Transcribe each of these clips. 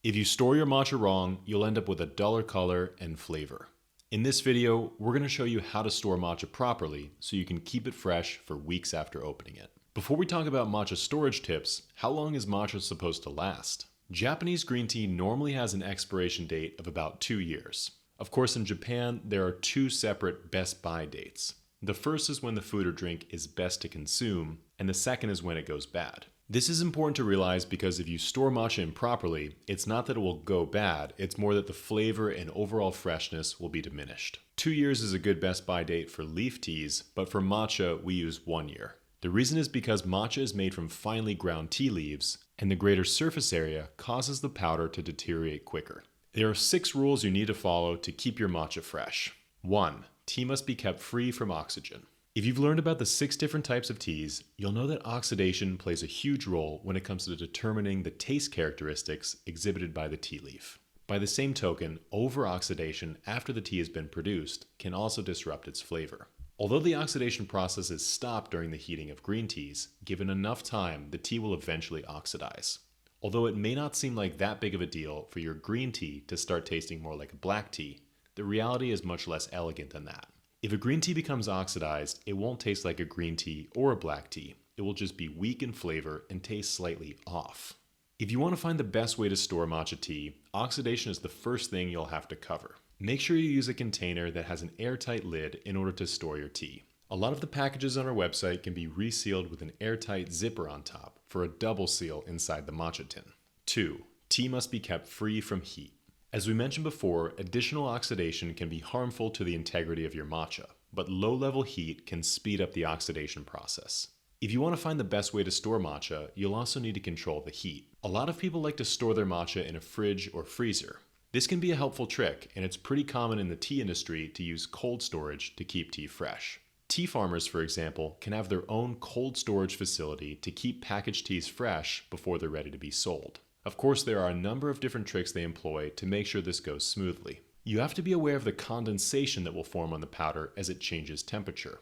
If you store your matcha wrong, you'll end up with a duller color and flavor. In this video, we're going to show you how to store matcha properly so you can keep it fresh for weeks after opening it. Before we talk about matcha storage tips, how long is matcha supposed to last? Japanese green tea normally has an expiration date of about 2 years. Of course, in Japan, there are two separate best buy dates. The first is when the food or drink is best to consume, and the second is when it goes bad. This is important to realize because if you store matcha improperly, it's not that it will go bad, it's more that the flavor and overall freshness will be diminished. 2 years is a good best buy date for leaf teas, but for matcha, we use 1 year. The reason is because matcha is made from finely ground tea leaves, and the greater surface area causes the powder to deteriorate quicker. There are 6 rules you need to follow to keep your matcha fresh. 1. Tea must be kept free from oxygen. If you've learned about the 6 different types of teas, you'll know that oxidation plays a huge role when it comes to determining the taste characteristics exhibited by the tea leaf. By the same token, over-oxidation after the tea has been produced can also disrupt its flavor. Although the oxidation process is stopped during the heating of green teas, given enough time, the tea will eventually oxidize. Although it may not seem like that big of a deal for your green tea to start tasting more like a black tea, the reality is much less elegant than that. If a green tea becomes oxidized, it won't taste like a green tea or a black tea. It will just be weak in flavor and taste slightly off. If you want to find the best way to store matcha tea, oxidation is the first thing you'll have to cover. Make sure you use a container that has an airtight lid in order to store your tea. A lot of the packages on our website can be resealed with an airtight zipper on top for a double seal inside the matcha tin. 2. Tea must be kept free from heat. As we mentioned before, additional oxidation can be harmful to the integrity of your matcha, but low-level heat can speed up the oxidation process. If you want to find the best way to store matcha, you'll also need to control the heat. A lot of people like to store their matcha in a fridge or freezer. This can be a helpful trick, and it's pretty common in the tea industry to use cold storage to keep tea fresh. Tea farmers, for example, can have their own cold storage facility to keep packaged teas fresh before they're ready to be sold. Of course, there are a number of different tricks they employ to make sure this goes smoothly. You have to be aware of the condensation that will form on the powder as it changes temperature.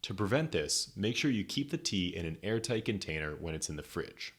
To prevent this, make sure you keep the tea in an airtight container when it's in the fridge.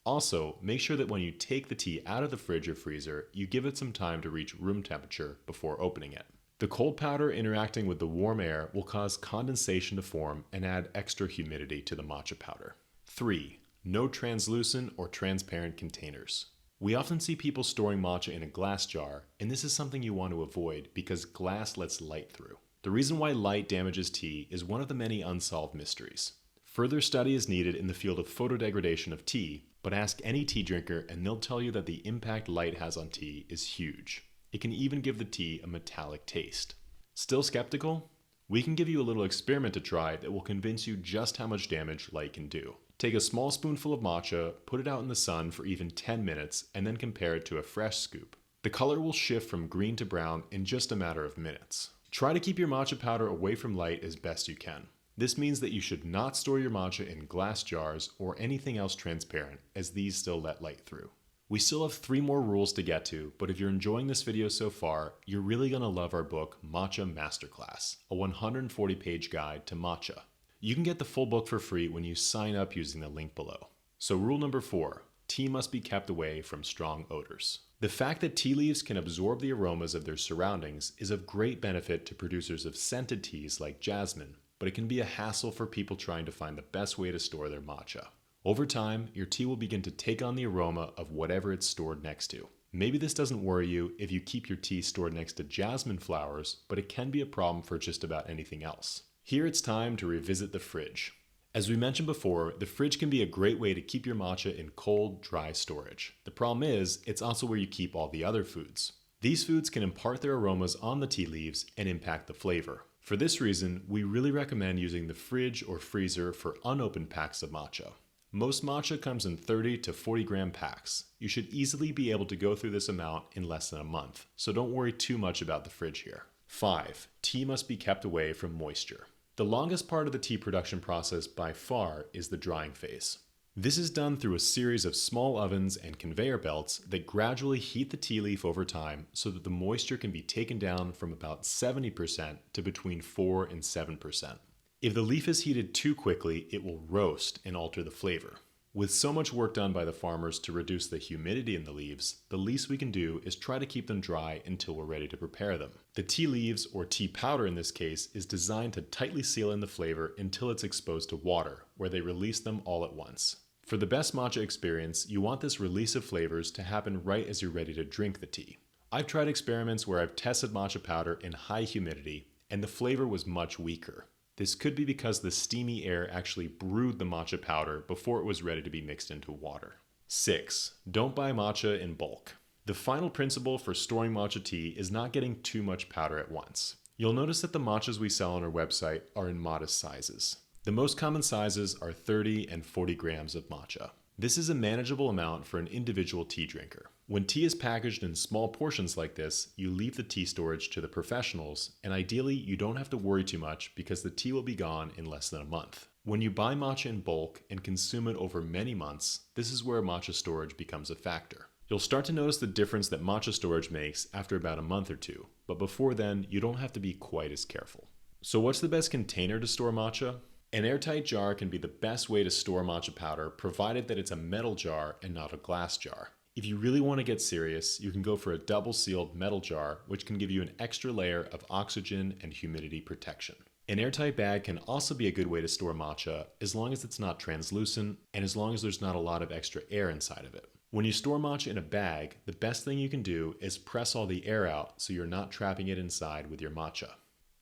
Also, make sure that when you take the tea out of the fridge or freezer, you give it some time to reach room temperature before opening it. The cold powder interacting with the warm air will cause condensation to form and add extra humidity to the matcha powder. 3. No translucent or transparent containers. We often see people storing matcha in a glass jar, and this is something you want to avoid because glass lets light through. The reason why light damages tea is one of the many unsolved mysteries. Further study is needed in the field of photodegradation of tea, but ask any tea drinker and they'll tell you that the impact light has on tea is huge. It can even give the tea a metallic taste. Still skeptical? We can give you a little experiment to try that will convince you just how much damage light can do. Take a small spoonful of matcha, put it out in the sun for even 10 minutes, and then compare it to a fresh scoop. The color will shift from green to brown in just a matter of minutes. Try to keep your matcha powder away from light as best you can. This means that you should not store your matcha in glass jars or anything else transparent, as these still let light through. We still have 3 more rules to get to, but if you're enjoying this video so far, you're really going to love our book, Matcha Masterclass, a 140-page guide to matcha. You can get the full book for free when you sign up using the link below. So rule number 4, tea must be kept away from strong odors. The fact that tea leaves can absorb the aromas of their surroundings is of great benefit to producers of scented teas like jasmine, but it can be a hassle for people trying to find the best way to store their matcha. Over time, your tea will begin to take on the aroma of whatever it's stored next to. Maybe this doesn't worry you if you keep your tea stored next to jasmine flowers, but it can be a problem for just about anything else. Here it's time to revisit the fridge. As we mentioned before, the fridge can be a great way to keep your matcha in cold, dry storage. The problem is, it's also where you keep all the other foods. These foods can impart their aromas on the tea leaves and impact the flavor. For this reason, we really recommend using the fridge or freezer for unopened packs of matcha. Most matcha comes in 30 to 40 gram packs. You should easily be able to go through this amount in less than a month, so don't worry too much about the fridge here. 5. Tea must be kept away from moisture. The longest part of the tea production process by far is the drying phase. This is done through a series of small ovens and conveyor belts that gradually heat the tea leaf over time so that the moisture can be taken down from about 70% to between 4 and 7%. If the leaf is heated too quickly, it will roast and alter the flavor. With so much work done by the farmers to reduce the humidity in the leaves, the least we can do is try to keep them dry until we're ready to prepare them. The tea leaves, or tea powder in this case, is designed to tightly seal in the flavor until it's exposed to water, where they release them all at once. For the best matcha experience, you want this release of flavors to happen right as you're ready to drink the tea. I've tried experiments where I've tested matcha powder in high humidity, and the flavor was much weaker. This could be because the steamy air actually brewed the matcha powder before it was ready to be mixed into water. 6. Don't buy matcha in bulk. The final principle for storing matcha tea is not getting too much powder at once. You'll notice that the matchas we sell on our website are in modest sizes. The most common sizes are 30 and 40 grams of matcha. This is a manageable amount for an individual tea drinker. When tea is packaged in small portions like this, you leave the tea storage to the professionals, and ideally you don't have to worry too much because the tea will be gone in less than a month. When you buy matcha in bulk and consume it over many months, this is where matcha storage becomes a factor. You'll start to notice the difference that matcha storage makes after about a month or two, but before then, you don't have to be quite as careful. So what's the best container to store matcha? An airtight jar can be the best way to store matcha powder, provided that it's a metal jar and not a glass jar. If you really want to get serious, you can go for a double-sealed metal jar, which can give you an extra layer of oxygen and humidity protection. An airtight bag can also be a good way to store matcha, as long as it's not translucent and as long as there's not a lot of extra air inside of it. When you store matcha in a bag, the best thing you can do is press all the air out so you're not trapping it inside with your matcha.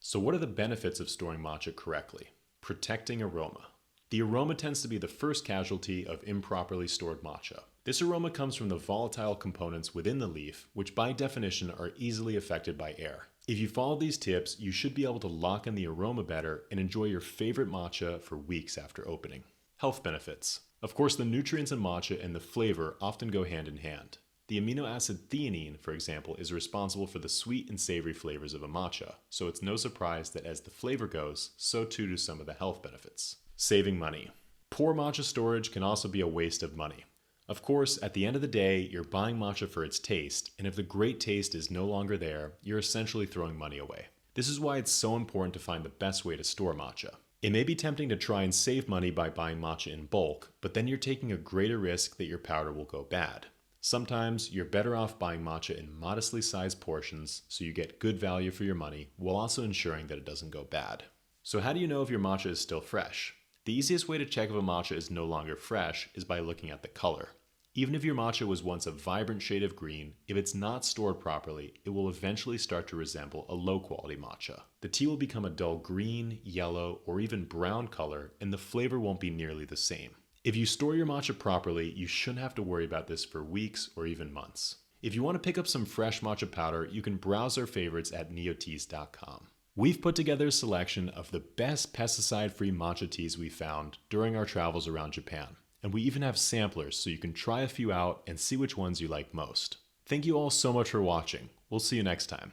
So what are the benefits of storing matcha correctly? Protecting aroma. The aroma tends to be the first casualty of improperly stored matcha. This aroma comes from the volatile components within the leaf, which by definition are easily affected by air. If you follow these tips, you should be able to lock in the aroma better and enjoy your favorite matcha for weeks after opening. Health benefits. Of course, the nutrients in matcha and the flavor often go hand in hand. The amino acid theanine, for example, is responsible for the sweet and savory flavors of a matcha, so it's no surprise that as the flavor goes, so too do some of the health benefits. Saving money. Poor matcha storage can also be a waste of money. Of course, at the end of the day, you're buying matcha for its taste, and if the great taste is no longer there, you're essentially throwing money away. This is why it's so important to find the best way to store matcha. It may be tempting to try and save money by buying matcha in bulk, but then you're taking a greater risk that your powder will go bad. Sometimes you're better off buying matcha in modestly sized portions so you get good value for your money while also ensuring that it doesn't go bad. So how do you know if your matcha is still fresh? The easiest way to check if a matcha is no longer fresh is by looking at the color. Even if your matcha was once a vibrant shade of green, if it's not stored properly, it will eventually start to resemble a low-quality matcha. The tea will become a dull green, yellow, or even brown color, and the flavor won't be nearly the same. If you store your matcha properly, you shouldn't have to worry about this for weeks or even months. If you want to pick up some fresh matcha powder, you can browse our favorites at neoteas.com. We've put together a selection of the best pesticide-free matcha teas we found during our travels around Japan. And we even have samplers so you can try a few out and see which ones you like most. Thank you all so much for watching. We'll see you next time.